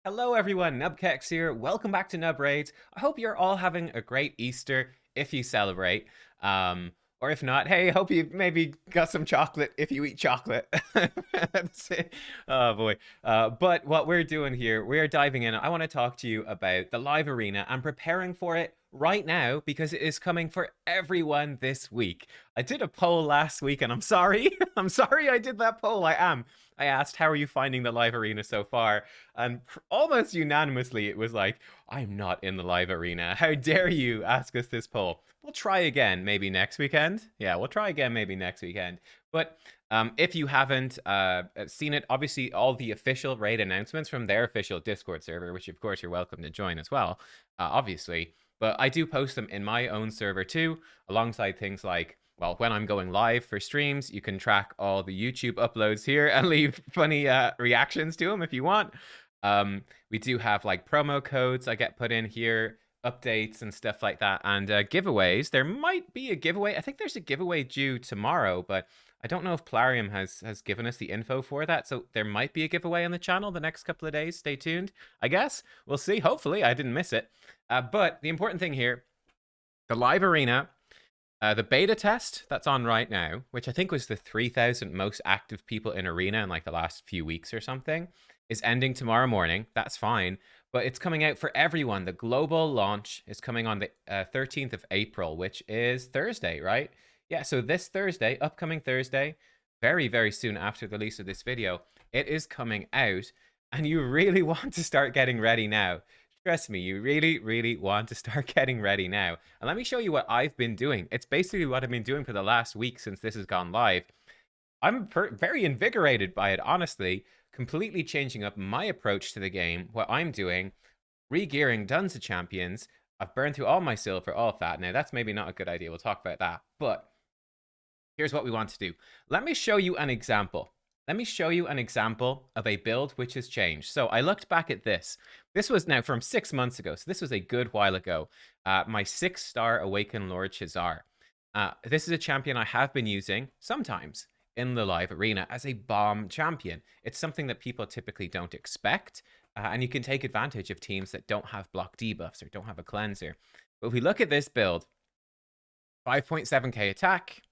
Hello everyone, nubkeks here. Welcome back to Nub Raids. I hope you're all having a great Easter if you celebrate. Um, or if not, hey, hope you maybe got some chocolate if you eat chocolate. That's it. Oh boy. But what we're doing here, we're diving in. I want to talk to you about the live arena and preparing for it right now because it is coming for everyone this week. I did a poll last week and I'm sorry. I'm sorry I did that poll. I asked, how are you finding the live arena so far? And almost unanimously, it was like, I'm not in the live arena. How dare you ask us this poll? We'll try again maybe next weekend. Yeah, we'll try again maybe next weekend. But if you haven't seen it, obviously all the official raid announcements from their official Discord server, which of course you're welcome to join as well, obviously. But I do post them in my own server too, alongside things like, well, when I'm going live for streams, you can track all the YouTube uploads here and leave funny reactions to them if you want. We do have like promo codes I get put in here, updates and stuff like that, and giveaways. There might be a giveaway. I think there's a giveaway due tomorrow, but I don't know if Plarium has given us the info for that. So there might be a giveaway on the channel the next couple of days. Stay tuned, I guess. We'll see. Hopefully, I didn't miss it. But the important thing here, the live arena. The beta test that's on right now, which I think was the 3,000 most active people in Arena in like the last few weeks or something, is ending tomorrow morning. That's fine, but it's coming out for everyone. The global launch is coming on the 13th of April, which is Thursday, right? Yeah, so this Thursday, upcoming Thursday, very, very soon after the release of this video, it is coming out, and you really want to start getting ready now. Trust me, you really, really want to start getting ready now. And let me show you what I've been doing. It's basically what I've been doing for the last week since this has gone live. I'm very invigorated by it, honestly. Completely changing up my approach to the game, what I'm doing, re-gearing tons of champions. I've burned through all my silver, all of that. Now, that's maybe not a good idea. We'll talk about that. But here's what we want to do. Let me show you an example. Let me show you an example of a build which has changed. So I looked back at this. This was now from 6 months ago. So this was a good while ago. My 6-star Awakened Lord Shazar. This is a champion I have been using sometimes in the live arena as a bomb champion. It's something that people typically don't expect. And you can take advantage of teams that don't have block debuffs or don't have a cleanser. But if we look at this build, 5.7k attack,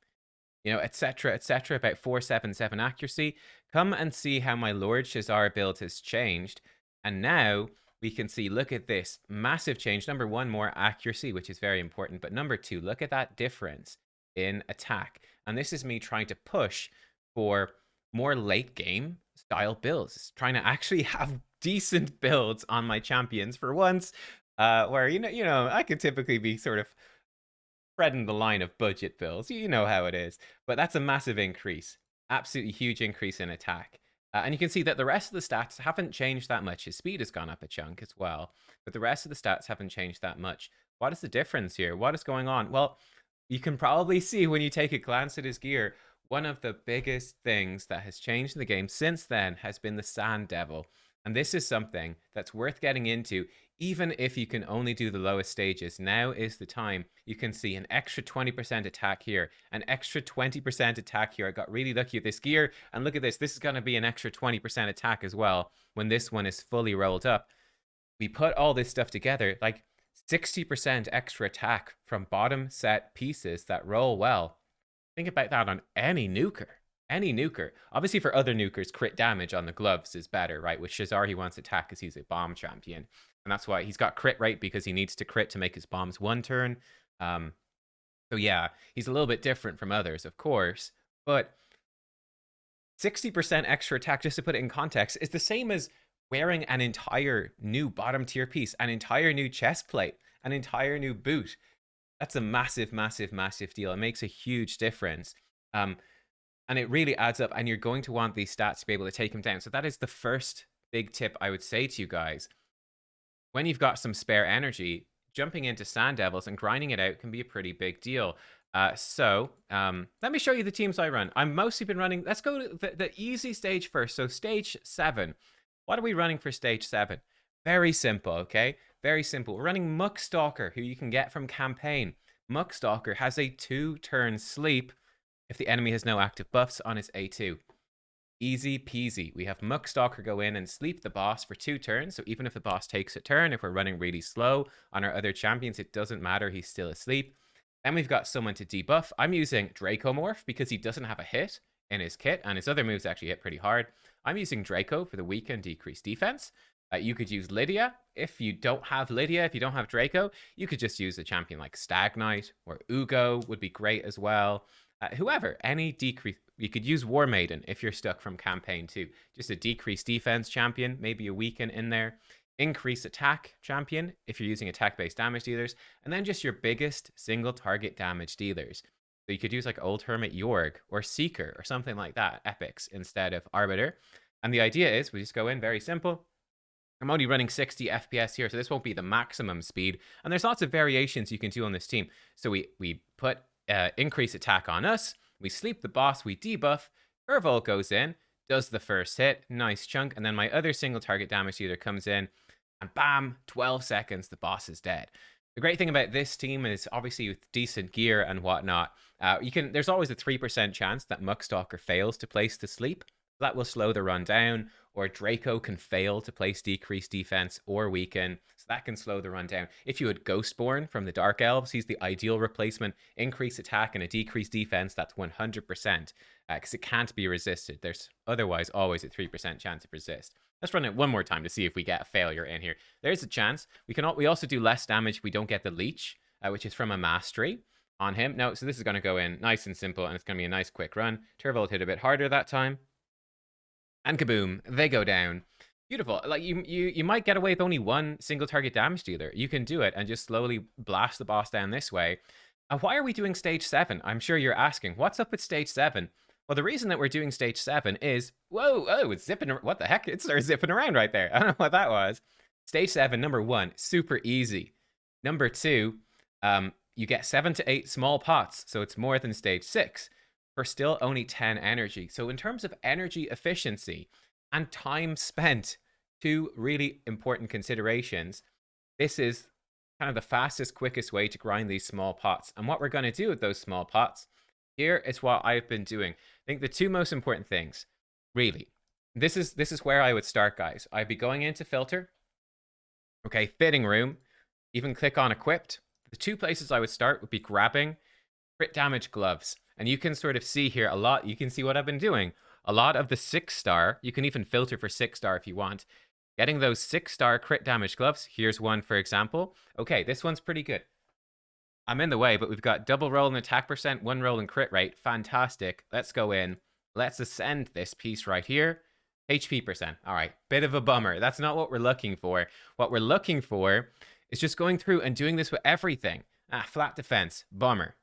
etc., etc., about 477 accuracy. Come and see how my Lord Shazar build has changed. And now we can see, look at this massive change. Number one, more accuracy, which is very important. But number two, look at that difference in attack. And this is me trying to push for more late game style builds, trying to actually have decent builds on my champions for once, where, I could typically be sort of spreading the line of budget bills. You know how it is. But that's a massive increase. Absolutely huge increase in attack. And you can see that the rest of the stats haven't changed that much. His speed has gone up a chunk as well. But the rest of the stats haven't changed that much. What is the difference here? What is going on? Well, you can probably see when you take a glance at his gear, one of the biggest things that has changed in the game since then has been the Sand Devil. And this is something that's worth getting into, even if you can only do the lowest stages. Now is the time. You can see an extra 20% attack here, an extra 20% attack here. I got really lucky with this gear, and look at this. This is going to be an extra 20% attack as well when this one is fully rolled up. We put all this stuff together, like 60% extra attack from bottom set pieces that roll well. Think about that on any nuker. Any nuker. Obviously, for other nukers, crit damage on the gloves is better, right? With Shazar, he wants attack because he's a bomb champion. And that's why he's got crit rate, because he needs to crit to make his bombs one turn. So yeah, he's a little bit different from others, of course. But 60% extra attack, just to put it in context, is the same as wearing an entire new bottom tier piece, an entire new chest plate, an entire new boot. That's a massive, massive, massive deal. It makes a huge difference. And it really adds up, and you're going to want these stats to be able to take them down. So that is the first big tip I would say to you guys. When you've got some spare energy, jumping into Sand Devils and grinding it out can be a pretty big deal. Let me show you the teams I run. I've mostly been running, let's go to the easy stage first. So stage 7. What are we running for stage 7? Very simple, okay? Very simple. We're running Muckstalker, who you can get from campaign. Muckstalker has a 2-turn sleep if the enemy has no active buffs on his A2. Easy peasy. We have Muckstalker go in and sleep the boss for 2 turns. So even if the boss takes a turn, if we're running really slow on our other champions, it doesn't matter. He's still asleep. Then we've got someone to debuff. I'm using Dracomorph because he doesn't have a hit in his kit, and his other moves actually hit pretty hard. I'm using Draco for the weaken decreased defense. You could use Lydia. If you don't have Lydia, if you don't have Draco, you could just use a champion like Stag Knight or Ugo would be great as well. Whoever, any decrease. You could use War Maiden if you're stuck from campaign 2. Just a decreased defense champion, maybe a weaken in there. Increase attack champion if you're using attack-based damage dealers. And then just your biggest single target damage dealers. So you could use like Old Hermit Yorg or Seeker or something like that, epics, instead of Arbiter. And the idea is we just go in very simple. I'm only running 60 FPS here, so this won't be the maximum speed. And there's lots of variations you can do on this team. So we put increase attack on us. We sleep the boss, we debuff. Turvold goes in, does the first hit, nice chunk. And then my other single target damage dealer comes in, and bam, 12 seconds, the boss is dead. The great thing about this team is obviously with decent gear and whatnot, there's always a 3% chance that Muckstalker fails to place to sleep. That will slow the run down, or Draco can fail to place decreased defense or weaken, so that can slow the run down. If you had Ghostborn from the Dark Elves, he's the ideal replacement. Increased attack and a decreased defense, that's 100%, because it can't be resisted. There's otherwise always a 3% chance of resist. Let's run it one more time to see if we get a failure in here. There's a chance. We also do less damage if we don't get the Leech, which is from a Mastery on him. No, so this is going to go in nice and simple, and it's going to be a nice quick run. Turvold hit a bit harder that time. And kaboom, they go down. Beautiful. Like you might get away with only one single target damage dealer. You can do it and just slowly blast the boss down this way. Why are we doing stage 7? I'm sure you're asking, what's up with stage 7? Well, the reason that we're doing stage 7 is, whoa, oh, it's zipping, what the heck? It started zipping around right there. I don't know what that was. Stage 7, number 1, super easy. Number 2, you get 7 to 8 small pots, so it's more than stage 6. For still only 10 energy. So in terms of energy efficiency and time spent, 2 really important considerations. This is kind of the fastest, quickest way to grind these small pots. And what we're going to do with those small pots, here is what I've been doing. I think the 2 most important things, really, this is where I would start, guys. I'd be going into filter, okay, fitting room, even click on equipped. The 2 places I would start would be grabbing crit damage gloves. And you can sort of see here a lot. You can see what I've been doing. A lot of the 6-star, you can even filter for 6-star if you want. Getting those 6-star crit damage gloves. Here's one, for example. Okay, this one's pretty good. I'm in the way, but we've got double roll and attack percent, 1 roll and crit rate. Fantastic. Let's go in. Let's ascend this piece right here. HP percent. All right, bit of a bummer. That's not what we're looking for. What we're looking for is just going through and doing this with everything. Flat defense. Bummer.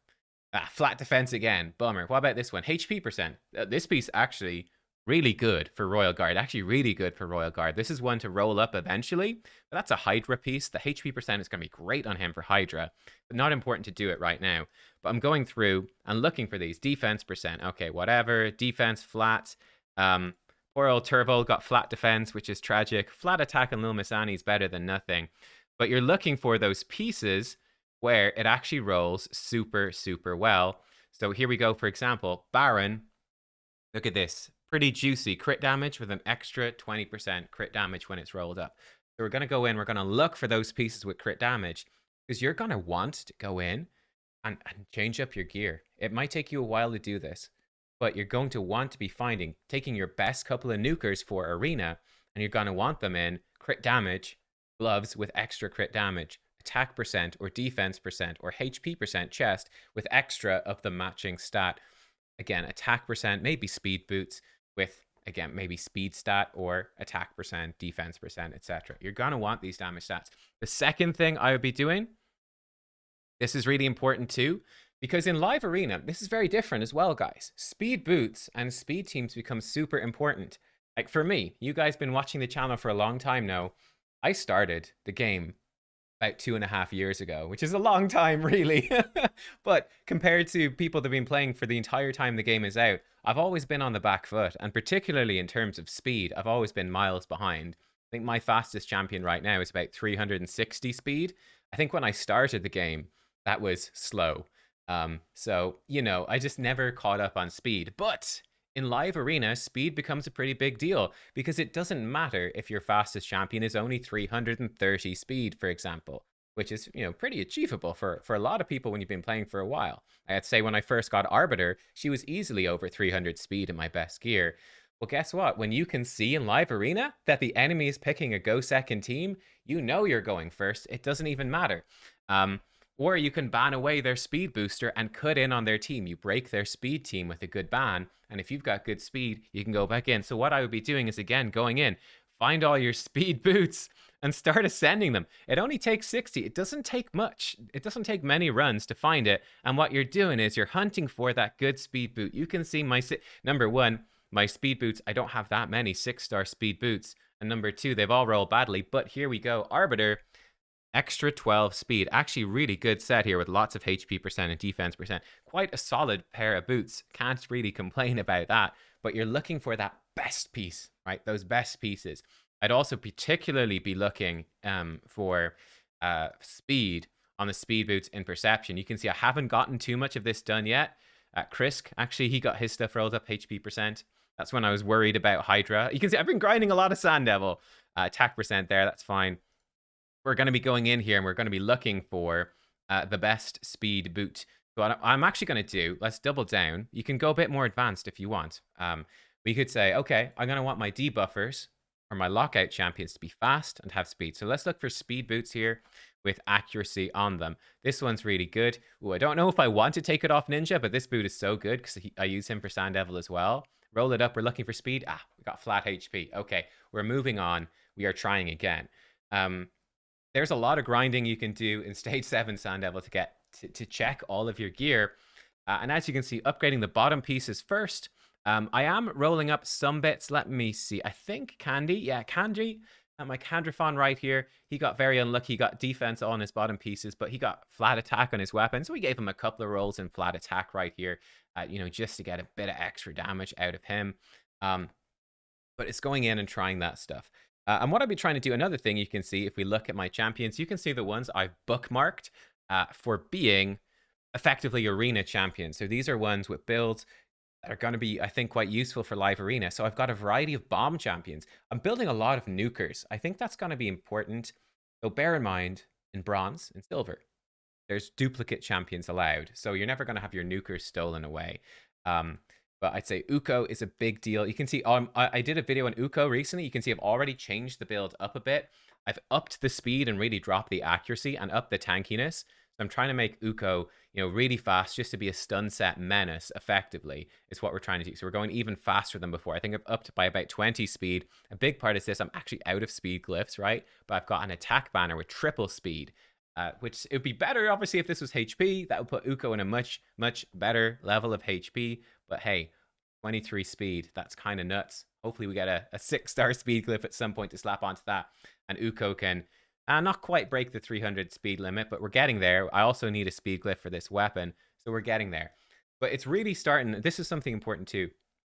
Flat defense again. Bummer. What about this one? HP percent. This piece actually really good for Royal Guard. Actually really good for Royal Guard. This is one to roll up eventually. But that's a Hydra piece. The HP percent is going to be great on him for Hydra. But not important to do it right now. But I'm going through and looking for these. Defense percent. Okay, whatever. Defense flat. Poor old Turvold got flat defense, which is tragic. Flat attack on Lil Miss Annie is better than nothing. But you're looking for those pieces where it actually rolls super, super well. So here we go, for example, Baron. Look at this. Pretty juicy crit damage with an extra 20% crit damage when it's rolled up. So we're going to go in, we're going to look for those pieces with crit damage, because you're going to want to go in and change up your gear. It might take you a while to do this, but you're going to want to be taking your best couple of nukers for Arena, and you're going to want them in crit damage, gloves with extra crit damage, attack percent or defense percent or HP percent chest with extra of the matching stat. Again, attack percent, maybe speed boots with, again, maybe speed stat or attack percent, defense percent, etc. You're going to want these damage stats. The second thing I would be doing, this is really important too, because in live arena, this is very different as well, guys. Speed boots and speed teams become super important. Like for me, you guys been watching the channel for a long time now. I started the game about 2.5 years ago, which is a long time, really. But compared to people that have been playing for the entire time the game is out, I've always been on the back foot. And particularly in terms of speed, I've always been miles behind. I think my fastest champion right now is about 360 speed. I think when I started the game, that was slow. So, you know, I just never caught up on speed. But in live arena, speed becomes a pretty big deal because it doesn't matter if your fastest champion is only 330 speed, for example, which is, pretty achievable for a lot of people when you've been playing for a while. I'd say when I first got Arbiter, she was easily over 300 speed in my best gear. Well, guess what? When you can see in live arena that the enemy is picking a go second team, you know you're going first. It doesn't even matter. Um, or you can ban away their speed booster and cut in on their team. You break their speed team with a good ban, and if you've got good speed, you can go back in. So what I would be doing is, again, going in, find all your speed boots and start ascending them. It only takes 60. It doesn't take much. It doesn't take many runs to find it. And what you're doing is you're hunting for that good speed boot. You can see number one, my speed boots, I don't have that many 6-star speed boots. And number two, they've all rolled badly. But here we go. Arbiter, extra 12 speed. Actually, really good set here with lots of HP percent and defense percent. Quite a solid pair of boots. Can't really complain about that. But you're looking for that best piece, right? Those best pieces. I'd also particularly be looking for speed on the speed boots in Perception. You can see I haven't gotten too much of this done yet. Krisk, actually, he got his stuff rolled up HP percent. That's when I was worried about Hydra. You can see I've been grinding a lot of Sand Devil. Attack percent there, that's fine. We're going to be going in here and we're going to be looking for the best speed boot. So what I'm actually going to do, let's double down. You can go a bit more advanced if you want. We could say, okay, I'm going to want my debuffers or my lockout champions to be fast and have speed. So let's look for speed boots here with accuracy on them. This one's really good. Ooh, I don't know if I want to take it off Ninja, but this boot is so good because I use him for Sand Devil as well. Roll it up. We're looking for speed. We got flat HP. Okay, we're moving on. We are trying again. There's a lot of grinding you can do in Stage 7 Sand Devil to get to check all of your gear. And as you can see, upgrading the bottom pieces first. I am rolling up some bits. Let me see. I think Candy. Yeah, Candy. My Candrafon right here. He got very unlucky. He got defense on his bottom pieces, but he got flat attack on his weapon. So we gave him a couple of rolls in flat attack right here, just to get a bit of extra damage out of him. But it's going in and trying that stuff. And what I'll be trying to do, another thing you can see, if we look at my champions, you can see the ones I've bookmarked for being effectively arena champions. So these are ones with builds that are going to be, I think, quite useful for live arena. So I've got a variety of bomb champions. I'm building a lot of nukers. I think that's going to be important. So bear in mind, in bronze and silver, there's duplicate champions allowed. So you're never going to have your nukers stolen away. But I'd say Uko is a big deal. You can see I did a video on Uko recently. You can see I've already changed the build up a bit. I've upped the speed and really dropped the accuracy and upped the tankiness. So I'm trying to make Uko, really fast just to be a stun set menace effectively is what we're trying to do. So we're going even faster than before. I think I've upped by about 20 speed. A big part is this. I'm actually out of speed glyphs, right? But I've got an attack banner with triple speed. Which it would be better, obviously, if this was HP. That would put Uko in a much, much better level of HP. But hey, 23 speed, that's kind of nuts. Hopefully we get a 6-star speed glyph at some point to slap onto that. And Uko can not quite break the 300 speed limit, but we're getting there. I also need a speed glyph for this weapon, so we're getting there. But it's really starting, this is something important too,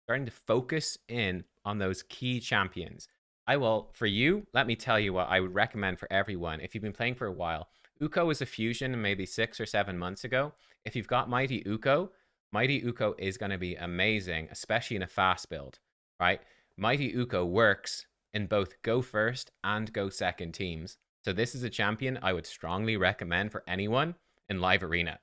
starting to focus in on those key champions. For you, let me tell you what I would recommend for everyone. If you've been playing for a while, Uko was a fusion maybe 6 or 7 months ago. If you've got Mighty Uko is going to be amazing, especially in a fast build, right? Mighty Uko works in both go first and go second teams. So this is a champion I would strongly recommend for anyone in live arena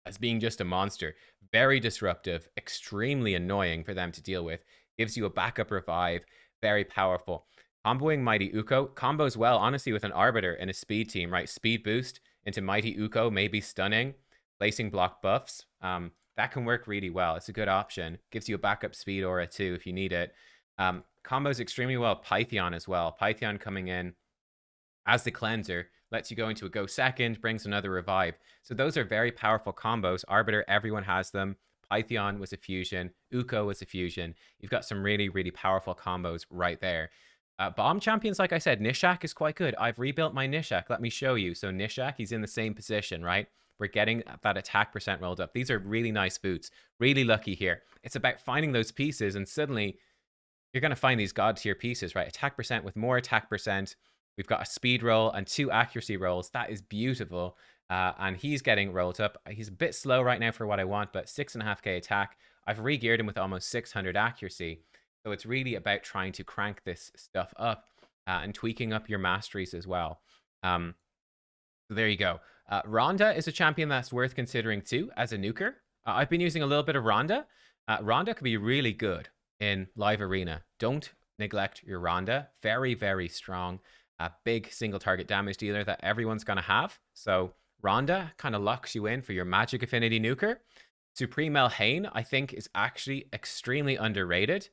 as being just a monster. Very disruptive, extremely annoying for them to deal with. Gives you a backup revive, very powerful. Comboing Mighty Uko combos well, honestly, with an Arbiter in a speed team, right? Speed boost into Mighty Uko, maybe stunning, placing block buffs. That can work really well. It's a good option. Gives you a backup speed aura too if you need it. Combos extremely well Pytheon as well. Pytheon coming in as the cleanser lets you go into a go second, brings another revive. So those are very powerful combos. Arbiter, everyone has them. Pytheon was a fusion. Uko was a fusion. You've got some really, really powerful combos right there. Bomb champions, like I said, Nishak is quite good. I've rebuilt my Nishak. Let me show you. So Nishak, he's in the same position, right? We're getting that attack percent rolled up. These are really nice boots. Really lucky here. It's about finding those pieces, and suddenly you're going to find these god tier pieces, right? Attack percent with more attack percent. We've got a speed roll and 2 accuracy rolls. That is beautiful. And he's getting rolled up. He's a bit slow right now for what I want, but 6.5k attack. I've re-geared him with almost 600 accuracy. So it's really about trying to crank this stuff up and tweaking up your masteries as well. So there you go. Rhonda is a champion that's worth considering too as a nuker. I've been using a little bit of Rhonda. Rhonda could be really good in live arena. Don't neglect your Rhonda. Very, very strong. A big single target damage dealer that everyone's going to have. So Rhonda kind of locks you in for your magic affinity nuker. Supreme Elhain, I think, is actually extremely underrated.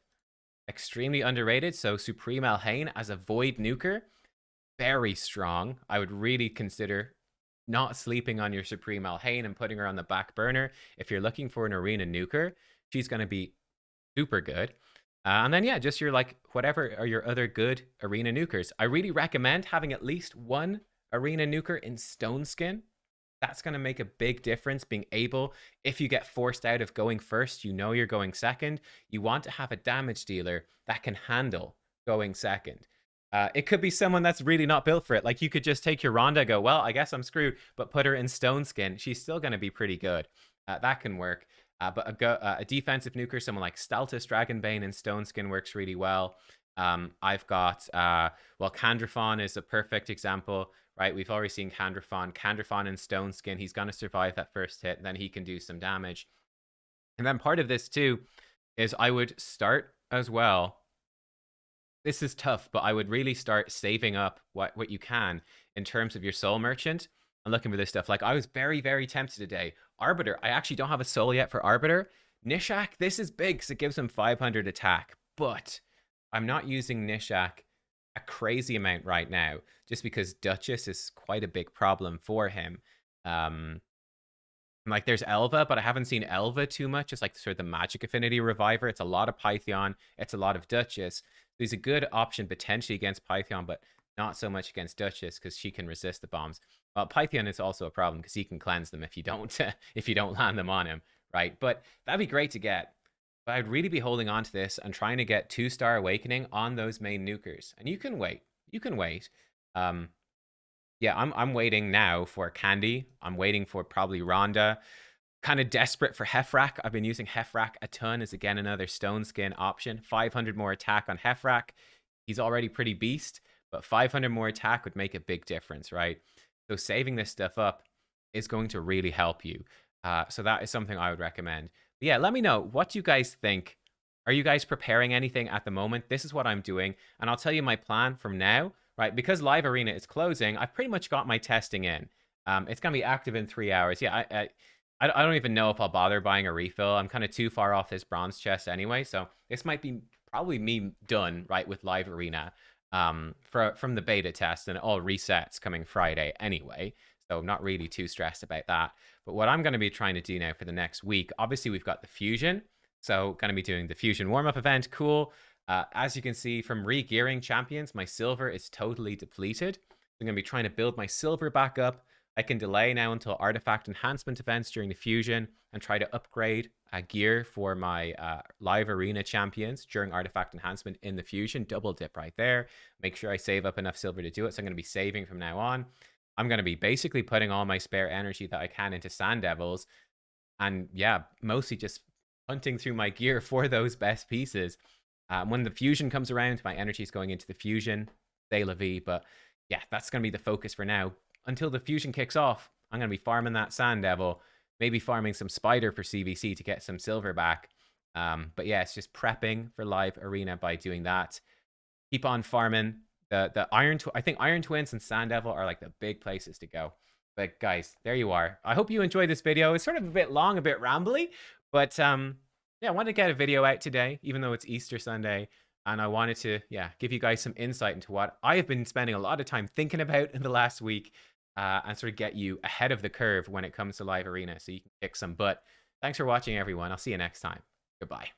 Extremely underrated. So Supreme Elhain as a void nuker, very strong. I would really consider not sleeping on your Supreme Elhain and putting her on the back burner. If you're looking for an arena nuker, she's going to be super good. And then, yeah, just your like whatever are your other good arena nukers. I really recommend having at least one arena nuker in Stone Skin. That's going to make a big difference. Being able, if you get forced out of going first, you know you're going second. You want to have a damage dealer that can handle going second. It could be someone that's really not built for it. Like you could just take your Rhonda, go, well, I guess I'm screwed, but put her in Stone Skin. She's still going to be pretty good. That can work. But a defensive nuker, someone like Staltus Dragonbane in Stone Skin works really well. I've got, well, Candrafon is a perfect example, right? We've already seen Candrafon. Candrafon in Stone Skin, he's going to survive that first hit, and then he can do some damage. And then part of this, too, is I would start as well. This is tough, but I would really start saving up what you can in terms of your soul merchant and looking for this stuff. Like I was very, very tempted today. Arbiter, I actually don't have a soul yet for Arbiter. Nishak, this is big because it gives him 500 attack, but I'm not using Nishak a crazy amount right now just because Duchess is quite a big problem for him. Like there's Elva, but I haven't seen Elva too much. It's like sort of the magic affinity reviver. It's a lot of Pythion. It's a lot of Duchess. So he's a good option potentially against Pythion, but not so much against Duchess because she can resist the bombs. Well, Pythion is also a problem because he can cleanse them if you don't if you don't land them on him, right? But that'd be great to get. But I'd really be holding on to this and trying to get 2-star awakening on those main nukers. And you can wait. You can wait. Yeah, I'm waiting now for Candy. I'm waiting for probably Rhonda. Kind of desperate for Hefrak. I've been using Hefrak a ton as again another Stone Skin option. 500 more attack on Hefrak. He's already pretty beast, but 500 more attack would make a big difference, right? So saving this stuff up is going to really help you. So that is something I would recommend. But yeah, let me know. What do you guys think? Are you guys preparing anything at the moment? This is what I'm doing, and I'll tell you my plan from now. Right, because Live Arena is closing, I've pretty much got my testing in. It's gonna be active in 3 hours. Yeah, I don't even know if I'll bother buying a refill. I'm kind of too far off this bronze chest anyway, so this might be probably me done right with Live Arena from the beta test, and it all resets coming Friday anyway. So I'm not really too stressed about that. But what I'm going to be trying to do now for the next week, obviously we've got the Fusion, so going to be doing the Fusion warm-up event. Cool. As you can see from re-gearing champions, my silver is totally depleted. I'm going to be trying to build my silver back up. I can delay now until artifact enhancement events during the fusion and try to upgrade gear for my live arena champions during artifact enhancement in the fusion. Double dip right there. Make sure I save up enough silver to do it. So I'm going to be saving from now on. I'm going to be basically putting all my spare energy that I can into Sand Devils. And yeah, mostly just hunting through my gear for those best pieces. When the fusion comes around, my energy is going into the fusion. C'est la vie. But yeah, that's going to be the focus for now. Until the fusion kicks off, I'm going to be farming that Sand Devil. Maybe farming some Spider for CVC to get some silver back. But yeah, it's just prepping for live arena by doing that. Keep on farming. The I think Iron Twins and Sand Devil are like the big places to go. But guys, there you are. I hope you enjoyed this video. It's sort of a bit long, a bit rambly. But yeah, I wanted to get a video out today, even though it's Easter Sunday. And I wanted to, yeah, give you guys some insight into what I have been spending a lot of time thinking about in the last week and sort of get you ahead of the curve when it comes to live arena so you can kick some butt. Thanks for watching, everyone. I'll see you next time. Goodbye.